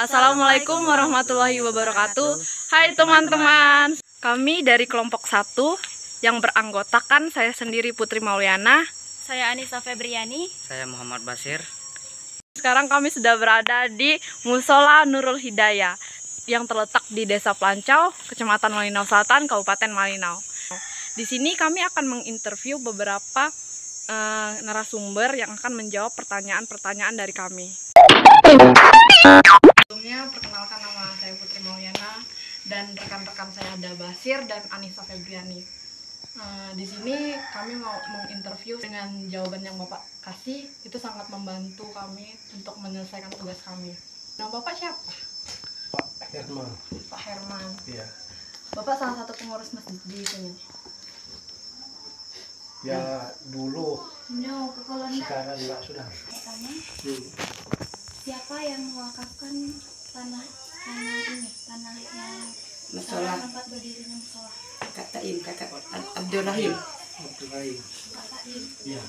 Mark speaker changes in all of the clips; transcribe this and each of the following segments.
Speaker 1: Assalamualaikum warahmatullahi wabarakatuh. Hai teman-teman, kami dari kelompok 1 yang beranggotakan saya sendiri Putri Mauliana,
Speaker 2: saya Anissa Febriani,
Speaker 3: saya Muhammad Basir.
Speaker 1: Sekarang kami sudah berada di Musola Nurul Hidayah yang terletak di Desa Plancau, Kecamatan Malinau Selatan, Kabupaten Malinau. Di sini kami akan menginterview beberapa narasumber yang akan menjawab pertanyaan-pertanyaan dari kami. Sebelumnya, perkenalkan nama saya Putri Mauliana dan rekan-rekan saya ada Basir dan Anissa Febriani. Di sini kami mau menginterview dengan jawaban yang Bapak kasih, itu sangat membantu kami untuk menyelesaikan tugas kami. Nama Bapak siapa?
Speaker 4: Pak Herman.
Speaker 1: Pak Herman.
Speaker 4: Iya.
Speaker 1: Bapak salah satu pengurus masjid di sini.
Speaker 4: Ya dulu,
Speaker 2: no,
Speaker 4: sekarang enggak sudah.
Speaker 2: Siapa yang mewakafkan tanah ini, tanah yang
Speaker 5: musola
Speaker 2: tempat berdirinya musola?
Speaker 5: kakak Abdurrahim.
Speaker 4: Abdurrahim.
Speaker 2: Kakak ini.
Speaker 4: Iya.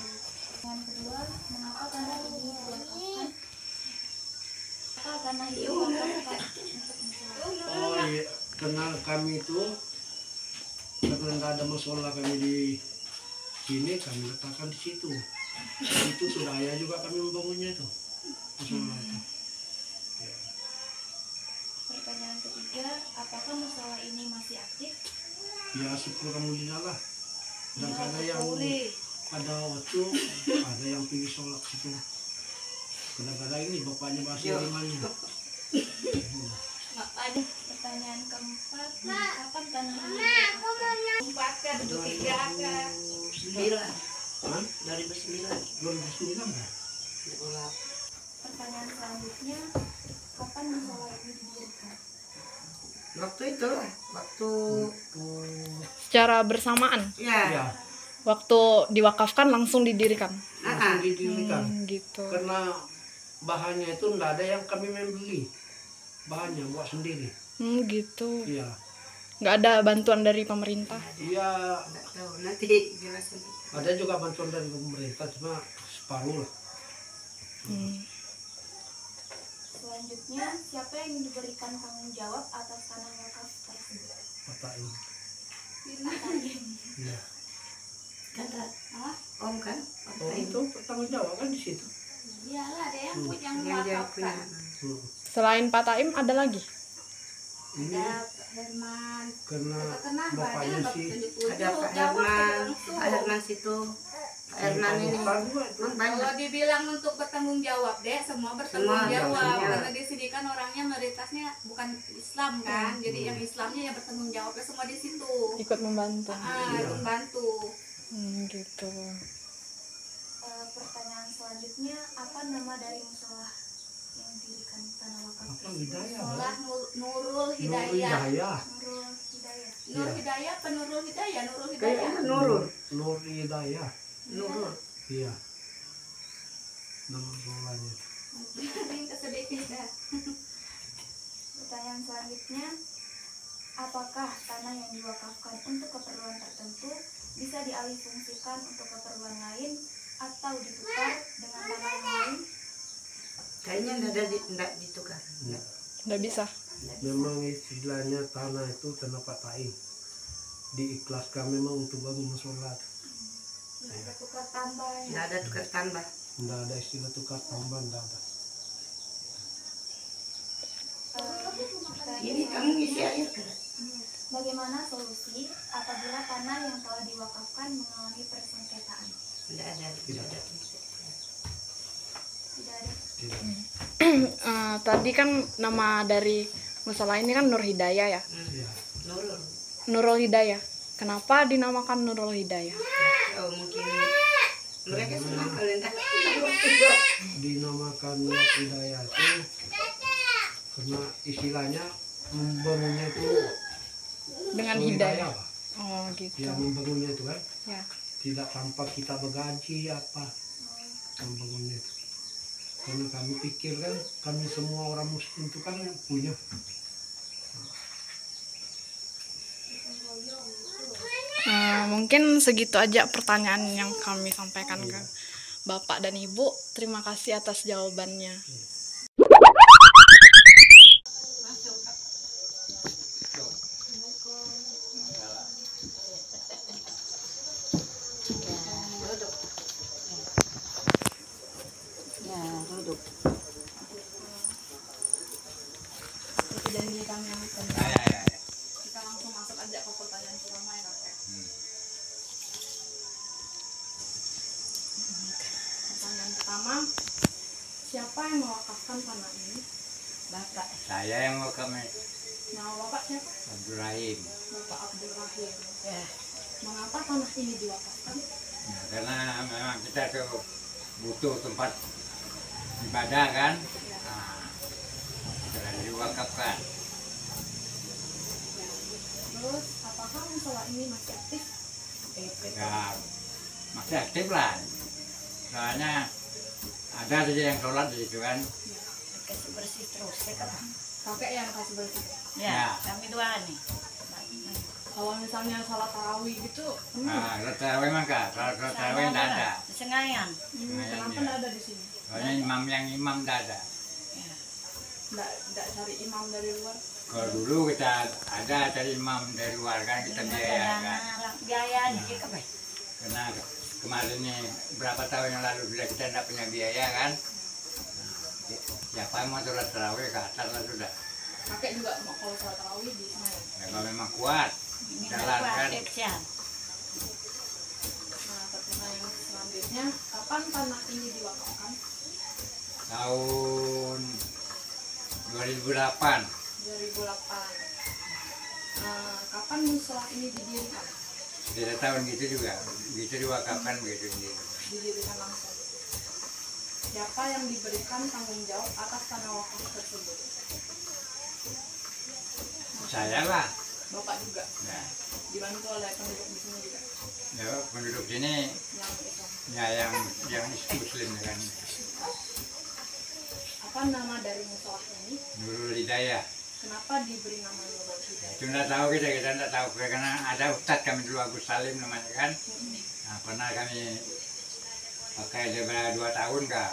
Speaker 2: Yang kedua, mengapa tanah ini diwakafkan? Apa tanah itu diwakafkan untuk musola?
Speaker 4: Oh iya, kenal kami itu karena nggak ada musola kami di sini, kami letakkan di situ. Itu Suraya juga kami membangunnya itu. Musola itu. Ya.
Speaker 2: Pertanyaan ketiga, apakah musola ini masih aktif?
Speaker 4: Ya syukur alhamdulillah lah. Dan ada yang ada waktu, ada yang pergi sholat situ. Kadang-kadang ini bapaknya masih limanya.
Speaker 2: Pertanyaan keempat, kapan tanah ini diwakafkan?
Speaker 5: 2009.
Speaker 4: Hah?
Speaker 5: 2009.
Speaker 4: 2009 nggak?
Speaker 2: Pertanyaan selanjutnya, kapan musola ini didirikan?
Speaker 5: Waktu itu lah, waktu
Speaker 1: Secara bersamaan,
Speaker 5: ya.
Speaker 4: Ya,
Speaker 1: waktu diwakafkan langsung didirikan.
Speaker 4: langsung didirikan.
Speaker 1: Gitu.
Speaker 4: Karena bahannya itu nggak ada yang kami membeli, bahannya buat sendiri.
Speaker 1: Gitu.
Speaker 4: Iya,
Speaker 1: Nggak ada bantuan dari pemerintah.
Speaker 4: iya,
Speaker 5: Nggak tahu nanti jelasin.
Speaker 4: ada juga bantuan dari pemerintah, cuma separuh lah.
Speaker 2: Selanjutnya, siapa yang diberikan tanggung jawab atas tanah wakaf tersebut?
Speaker 4: Patain. Iya.
Speaker 5: Kata Om kan?
Speaker 4: Oh itu bertanggung jawab kan di situ.
Speaker 2: Iyalah, ada yang punya
Speaker 5: Yang dia punya.
Speaker 1: Selain Pak Taim ada lagi?
Speaker 4: Ini
Speaker 2: Herman.
Speaker 4: karena bapaknya sih
Speaker 5: Ada Pak Herman situ. Pak Herman ini banyak.
Speaker 6: Kalau dibilang untuk bertanggung jawab deh, semua bertanggung
Speaker 5: Semua,
Speaker 6: jawab.
Speaker 5: semua.
Speaker 6: Karena di sini kan orangnya mayoritasnya bukan Islam kan, jadi yang Islamnya yang bertanggung jawabnya semua di situ.
Speaker 1: Ikut membantu.
Speaker 6: Ikut bantu.
Speaker 1: Gitu.
Speaker 2: Pertanyaan selanjutnya, apa nama dari musola yang didirikan tanah wakaf?
Speaker 4: apa Hidayah?
Speaker 6: Musola Nurul
Speaker 4: Nur
Speaker 6: Hidayah.
Speaker 4: Hidayah.
Speaker 2: Nurul Hidayah.
Speaker 6: Nur Hidayah apa Nurul Hidayah? Nurul Hidayah.
Speaker 5: Kayaknya Nurul.
Speaker 4: Nur Hidayah.
Speaker 5: Nurul.
Speaker 4: Iya. Nama sekolahnya.
Speaker 6: Sedikit dah.
Speaker 2: Pertanyaan selanjutnya, apakah tanah yang diwakafkan untuk keperluan tertentu bisa dialihfungsikan untuk keperluan lain atau ditukar dengan tanah yang lain?
Speaker 5: Kayaknya enggak ditukar.
Speaker 1: Nggak bisa.
Speaker 4: Memang istilahnya tanah itu tanah Patain. Diikhlaskan memang untuk bangun musola.
Speaker 2: Tidak ada tukar tambah ya?
Speaker 5: Enggak ada tukar tambah.
Speaker 4: Nggak ada istilah tukar tambah, nggak ada.
Speaker 5: Ini kamu ngisi air kan?
Speaker 2: Bagaimana solusi apabila tanah yang telah diwakafkan mengalami persengketaan?
Speaker 5: Enggak ada.
Speaker 4: Tidak ada.
Speaker 2: Tidak ada.
Speaker 4: Tidak.
Speaker 1: Tadi kan nama dari musola ini kan Nur Hidayah ya.
Speaker 4: Iya.
Speaker 5: Nurul.
Speaker 1: Nurul Hidayah. Kenapa dinamakan Nurul Hidayah?
Speaker 5: Oh mungkin mereka senang kalian tak.
Speaker 4: Dinamakan Nur Hidayah itu karena istilahnya membangunnya itu
Speaker 1: Dengan
Speaker 4: Nur
Speaker 1: hidayah.
Speaker 4: Pak.
Speaker 1: Oh gitu.
Speaker 4: Ya membangunnya itu kan
Speaker 1: Ya.
Speaker 4: tidak tanpa kita bergaji apa membangunnya itu. Karena kami pikir kan kami semua orang muslim itu kan punya.
Speaker 1: Mungkin segitu aja pertanyaan yang kami sampaikan ke Bapak dan Ibu. Terima kasih atas jawabannya.
Speaker 3: Saya yang mau kami
Speaker 1: Nama Bapak siapa?
Speaker 3: Abdul Rahim.
Speaker 1: Bapak Abdul Rahim.
Speaker 5: Ya.
Speaker 1: Mengapa tanah ini diwakafkan?
Speaker 3: Nah, karena memang kita tuh butuh tempat ibadah kan. Nah, sudah diwakafkan.
Speaker 1: Ya. Terus apakah musola ini masih aktif?
Speaker 3: Ya, masih aktif lah. Soalnya ada saja yang sholat di situ kan.
Speaker 5: Kasih bersih terus ya kan.
Speaker 1: Kakek yang kasih bersih.
Speaker 5: Ya, kami dua nih.
Speaker 1: Kalau misalnya salat tarawih gitu,
Speaker 3: Nah, sholat tarawih mah kak, sholat tarawih tidak ada.
Speaker 5: Sengayan.
Speaker 1: kenapa
Speaker 3: dia.
Speaker 1: nggak ada di sini?
Speaker 3: Soalnya imam tidak ada.
Speaker 1: Nggak cari imam dari luar?
Speaker 3: Kalau dulu kita ada cari imam dari luar kan kita biayakan.
Speaker 5: Biayanya kita baik.
Speaker 3: Karena kemarin nih berapa tahun yang lalu sudah kita tidak punya biaya kan. Nah, siapa yang mau sholat tarawih ke atas lah sudah.
Speaker 1: Kakek juga mau kalau salat tarawih di sana ya?
Speaker 3: Ya, kalau memang kuat jalan kan.
Speaker 1: Nah, pertanyaan selanjutnya, kapan tanah ini diwakafkan?
Speaker 3: Tahun 2008
Speaker 1: 2008. Kapan musola ini didirikan?
Speaker 3: tidak tahun gitu juga gitu diwakafkan begitu ini.
Speaker 1: Didirikan langsung. Siapa yang diberikan tanggung jawab atas tanah wakaf tersebut?
Speaker 3: Saya lah
Speaker 1: Bapak juga.
Speaker 3: ya,
Speaker 1: Dibantu oleh penduduk di sini juga.
Speaker 3: ya penduduk sini
Speaker 1: Yang Islam.
Speaker 3: ya yang muslim kan.
Speaker 1: Apa nama dari musola ini?
Speaker 3: Nurul Hidayah.
Speaker 1: Kenapa diberi nama Nurul Hidayah?
Speaker 3: Itu nggak tahu kita nggak tahu karena ada ustadz kami dulu Agus Salim namanya kan. Nah, pernah kami pakai daripada 2 tahun kak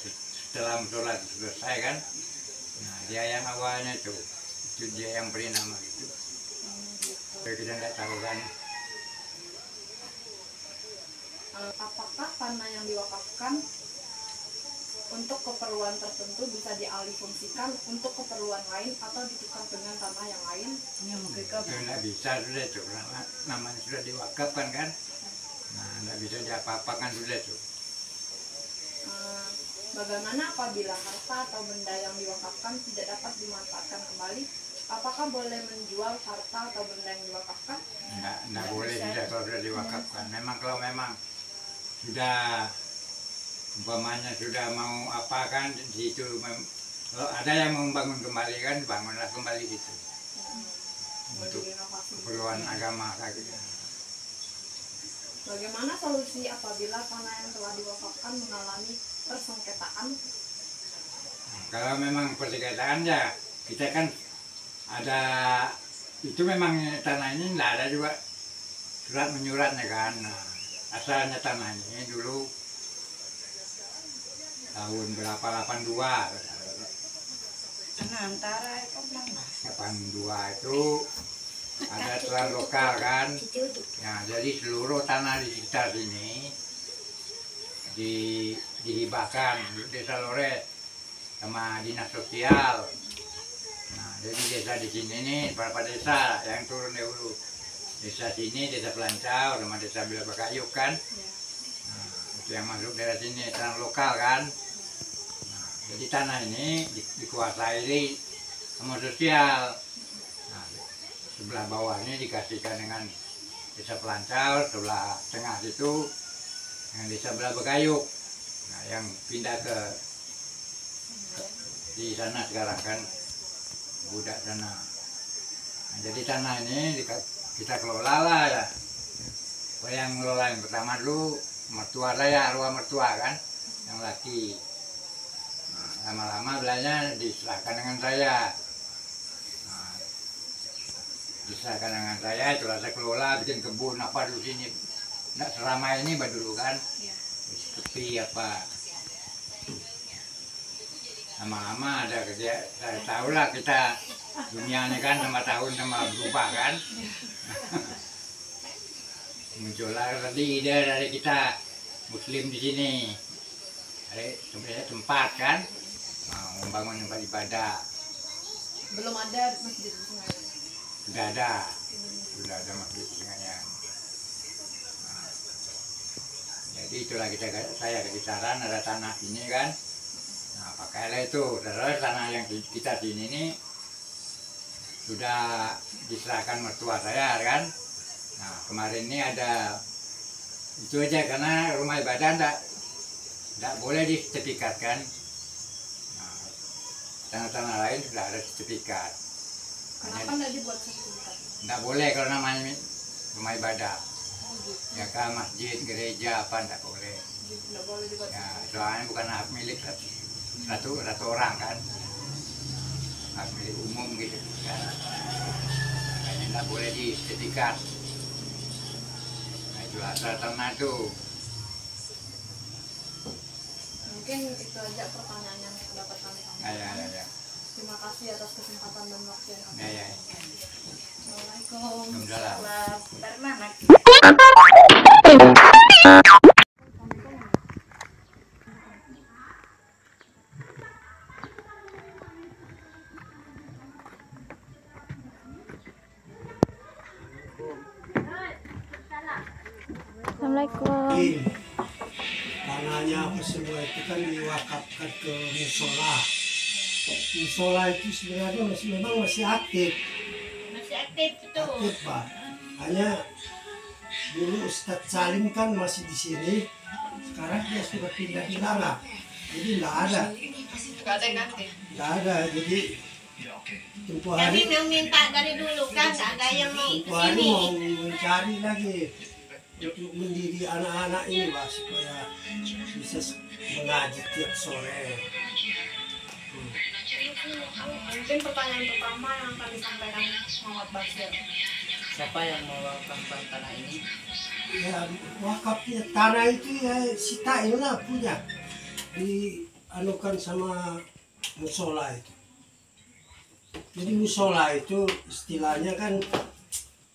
Speaker 3: setelah sholat selesai kan. Nah dia yang awalnya itu dia yang beri nama gitu. Jadi kita nggak tahu kan.
Speaker 1: Apakah tanah yang diwakafkan untuk keperluan tertentu bisa dialihfungsikan untuk keperluan lain atau ditukar dengan tanah yang lain?
Speaker 3: Itu nggak bisa sudah itu namanya sudah diwakafkan kan. Nah nggak bisa diapa-apakan sudah itu.
Speaker 1: Bagaimana apabila harta atau benda yang diwakafkan tidak dapat dimanfaatkan kembali? Apakah boleh menjual harta atau benda yang diwakafkan?
Speaker 3: Nggak boleh tidak kalau sudah diwakafkan. Memang kalau memang sudah umpamanya sudah mau apa kan di situ kalau ada yang membangun kembali kan bangunlah kembali gitu untuk
Speaker 1: Direnovasi.
Speaker 3: keperluan agama kayak gitu.
Speaker 1: Bagaimana solusi apabila tanah yang telah diwakafkan mengalami persengketaan?
Speaker 3: Kalau memang persengketaan ya kita kan ada itu memang tanah ini nggak ada juga surat menyuratnya kan. Nah, asalnya tanah ini dulu tahun berapa 82
Speaker 5: Antara itu bilang
Speaker 3: 82 itu ada aturan lokal kan. Nah, jadi seluruh tanah di sekitar sini dihibahkan di Desa Lores sama dinas sosial. Nah, jadi desa di sini nih beberapa desa yang turun dahulu. Desa sini, desa Pelancau sama desa Bila Bakayuk kan. Nah, itu yang masuk daerah sini tanah lokal kan. Nah, jadi tanah ini dikuasai sama sosial. Nah, sebelah bawahnya dikasihkan dengan desa Pelancau, sebelah tengah itu dengan desa Bila Bakayuk. Nah, yang pindah ke di sana sekarang kan budak sana. Nah, jadi tanah ini kita kelola lah ya. Yang ngelola yang pertama dulu mertua saya, arwah mertua kan, yang laki. Nah, lama-lama belanja diserahkan dengan saya. Nah, diserahkan dengan saya, itu saya kelola, bikin kebun apa dulu sini. Nggak selama ini dulu kan, sepi apa. Lama-lama ada kerja, saya tahu lah kita dunianya kan sama tahun sama berubah kan. Muncullah tadi ide dari kita muslim di sini, dari tempat kan, mau membangun tempat ibadah.
Speaker 1: Belum ada masjid di Sungai.
Speaker 3: Sudah ada masjid di Sungayan. Nah, jadi itulah saya kasih saran ada tanah ini kan. Nah, Pakailah itu, terus tanah yang kita sini ini sudah diserahkan mertua saya kan. Nah kemarin ini ada itu aja karena rumah ibadah tidak boleh disertifikatkan. Nah, tanah-tanah lain sudah ada sertifikat.
Speaker 1: Kenapa nggak dibuat sertifikat?
Speaker 3: Tidak boleh kalau namanya rumah ibadah. Ya kan masjid, gereja apa tidak boleh.
Speaker 1: Nggak boleh dibuat.
Speaker 3: Ya soalnya bukan hak milik satu orang kan. Hak milik umum gitu kan. Makanya tidak boleh disertifikat. Nah itu asal tanah tuh.
Speaker 1: Mungkin itu aja pertanyaan yang dapat kami sampaikan.
Speaker 3: Ya.
Speaker 1: Terima kasih atas kesempatan dan waktu yang kami.
Speaker 3: Ya.
Speaker 1: Assalamualaikum.
Speaker 3: Alhamdulillah.
Speaker 1: Assalamualaikum.
Speaker 4: Tanahnya apa semua itu kan diwakafkan ke musola. Musola itu sebenarnya memang masih aktif.
Speaker 5: Masih aktif itu.
Speaker 4: Aktif Pak. Hanya dulu Ustadz Salim kan masih di sini. Sekarang dia sudah pindah di Langa. Jadi nggak ada.
Speaker 1: Nggak ada yang aktif.
Speaker 4: Nggak ada. Jadi tempoh
Speaker 5: Jadi
Speaker 4: hari
Speaker 5: mau minta dari dulu kan, nggak ada yang mau
Speaker 4: tempoh hari
Speaker 5: kesini.
Speaker 4: mau mencari lagi untuk mendidik anak-anak ini Pak supaya bisa mengaji tiap sore.
Speaker 1: Mungkin pertanyaan pertama yang kami sampaikan Muhammad Basir.
Speaker 7: Siapa yang mewakafkan tanah ini?
Speaker 4: Ya wakafnya tanah itu ya si Taim lah punya, dianukan sama musola itu. Jadi musola itu istilahnya kan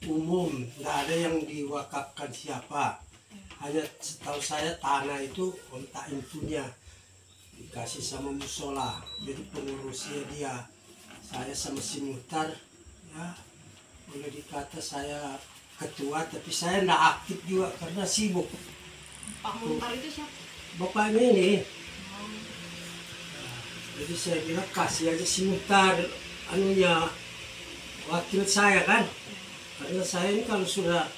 Speaker 4: umum, nggak ada yang diwakafkan siapa. Hanya setahu saya tanah itu Om Taim punya, dikasih sama musola. Jadi pengurusnya dia. Saya sama si Muhtar, ya boleh dikata saya ketua, tapi saya nggak aktif juga karena sibuk.
Speaker 1: Pak Muhtar itu siapa?
Speaker 4: Bapaknya ini. Jadi saya bilang kasih aja si Muhtar anunya wakil saya kan. Karena saya ini kalau sudah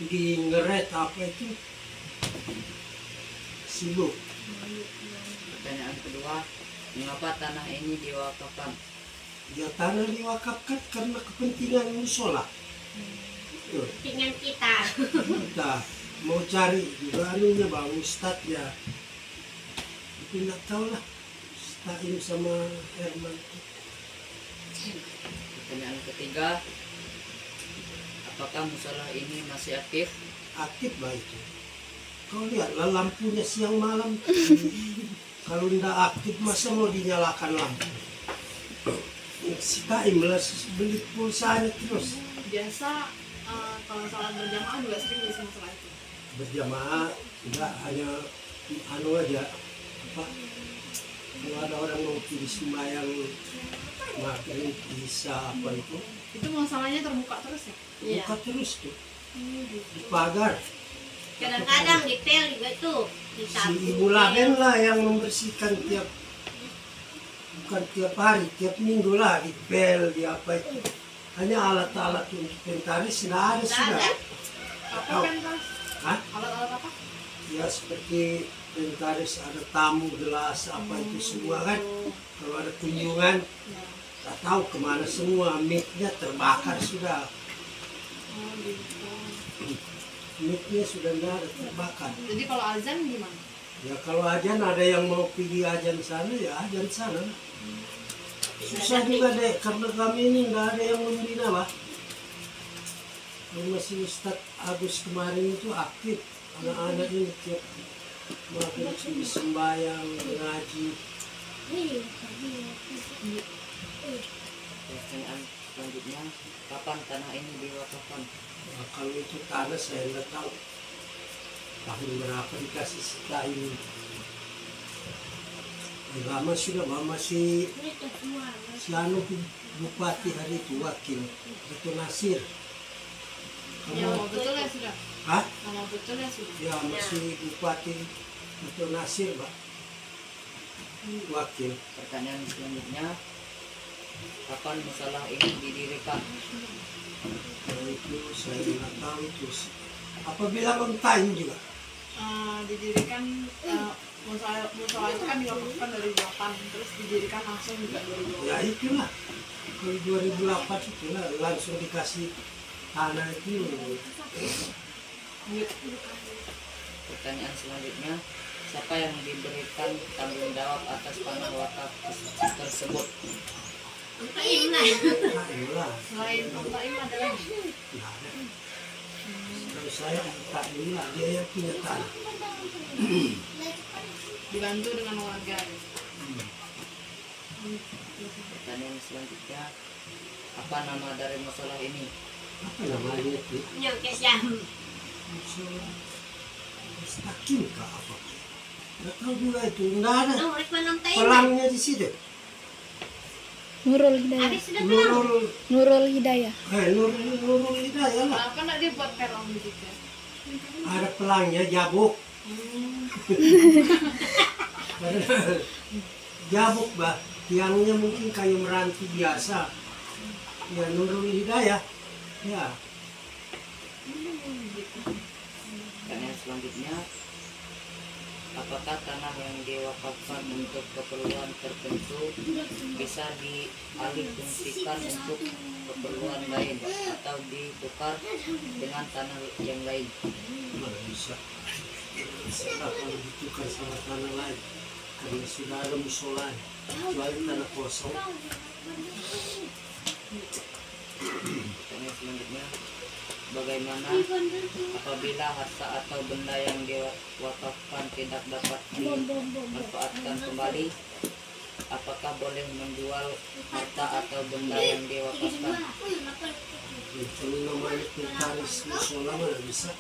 Speaker 4: di ngeret apa itu sibuk.
Speaker 7: Pertanyaan kedua, mengapa tanah ini diwakafkan?
Speaker 4: Ya tanah diwakafkan karena kepentingan musola.
Speaker 5: Dengan kita.
Speaker 4: Kita mau cari juga anunya Bang Ustadz ya. Tapi nggak tahu lah. Ustadz sama Herman.
Speaker 7: Pertanyaan ketiga, apakah musola ini masih aktif?
Speaker 4: Aktif lah itu. Kau lihatlah lampunya siang malam. Kalau tidak aktif masa mau dinyalakan lampu? Si Taim lah beli pulsanya terus.
Speaker 1: Biasa kalau salat berjamaah juga sering ngisi masalah itu.
Speaker 4: Berjamaah enggak hanya anu aja apa, kalau ada orang mau pilih sembahyang maghrib bisa apa itu
Speaker 1: Masalahnya terbuka terus ya?
Speaker 4: buka terus tuh di pagar.
Speaker 5: Kadang-kadang di pel juga tuh.
Speaker 4: Si Ibu Laben lah yang membersihkan bukan tiap hari, tiap minggu lah di pel, di apa itu. Hanya alat-alat untuk inventaris nggak ada sudah.
Speaker 1: Apa
Speaker 4: Oh.
Speaker 1: kan Mas?
Speaker 4: Hah?
Speaker 1: Alat-alat apa?
Speaker 4: Ya seperti inventaris ada tamu, gelas, apa itu semua kan. Kalau ada kunjungan, tak tahu kemana semua, mic-nya terbakar sudah.
Speaker 1: Oh gitu.
Speaker 4: Mic-nya sudah nggak ada, terbakar.
Speaker 1: Jadi kalau azan gimana?
Speaker 4: Ya kalau ajan ada yang mau pergi ajan sana, ya ajan sana. Susah juga deh, karena kami ini nggak ada yang membina Pak. Yang masih Ustadz Agus kemarin itu aktif, anak-anak ini tiap maghrib sudah sembahyang, ngaji.
Speaker 7: Pertanyaan selanjutnya, kapan tanah ini diwakafkan?
Speaker 4: Nah, kalau itu tanah saya nggak tahu tahun berapa dikasih sita ini. Lama sudah Mama si anu bupati hari itu wakil itu Nasir.
Speaker 1: Ya mau betul ya sudah.
Speaker 4: Hah?
Speaker 1: Mau betul ya sudah.
Speaker 4: Ya masih bupati itu Nasir Pak. wakil.
Speaker 7: Pertanyaan selanjutnya, kapan musola ini didirikan?
Speaker 4: Nah, itu saya tidak tahu itu. Apabila on time juga.
Speaker 6: Didirikan musola itu kan diwakafkan dari 2008, terus didirikan langsung juga 2008.
Speaker 4: Ya itulah. Kalau 2008 itulah langsung dikasih tanah itu.
Speaker 7: Pertanyaan selanjutnya, siapa yang diberikan tanggung jawab atas tanah wakaf tersebut?
Speaker 4: Nah, itulah.
Speaker 6: Selain Pak Taim ada lagi.
Speaker 4: Nah, kalau saya tak inilah dia yang punya tanah.
Speaker 6: Dibantu dengan warga.
Speaker 7: Pertanyaan selanjutnya, apa nama dari musola ini?
Speaker 4: Apa namanya itu? Musola Mustaqim kah apa? Nggak tahu juga itu. Nggak ada pelangnya di situ.
Speaker 1: Nurul Hidayah. Nurul Hidayah.
Speaker 4: Nurul Hidayah lah.
Speaker 6: Kenapa nggak dibuat pelang di situ?
Speaker 4: Ada pelangnya jabuk. Jabuk bah. Tiangnya mungkin kayu meranti biasa. Ya Nurul Hidayah. Ya.
Speaker 7: Pertanyaan selanjutnya, apakah tanah yang diwakafkan untuk keperluan tertentu bisa dialihfungsikan untuk keperluan lain atau ditukar dengan tanah yang lain?
Speaker 4: Mana bisa. Bisa kalau ditukar sama tanah lain. Karena sudah ada musola. Kecuali tanah kosong.
Speaker 7: Pertanyaan selanjutnya, bagaimana apabila harta atau benda yang diwakafkan tidak dapat dimanfaatkan kembali? Apakah boleh menjual harta atau benda yang diwakafkan?
Speaker 4: Kalau namanya pengkaris musola mana bisa.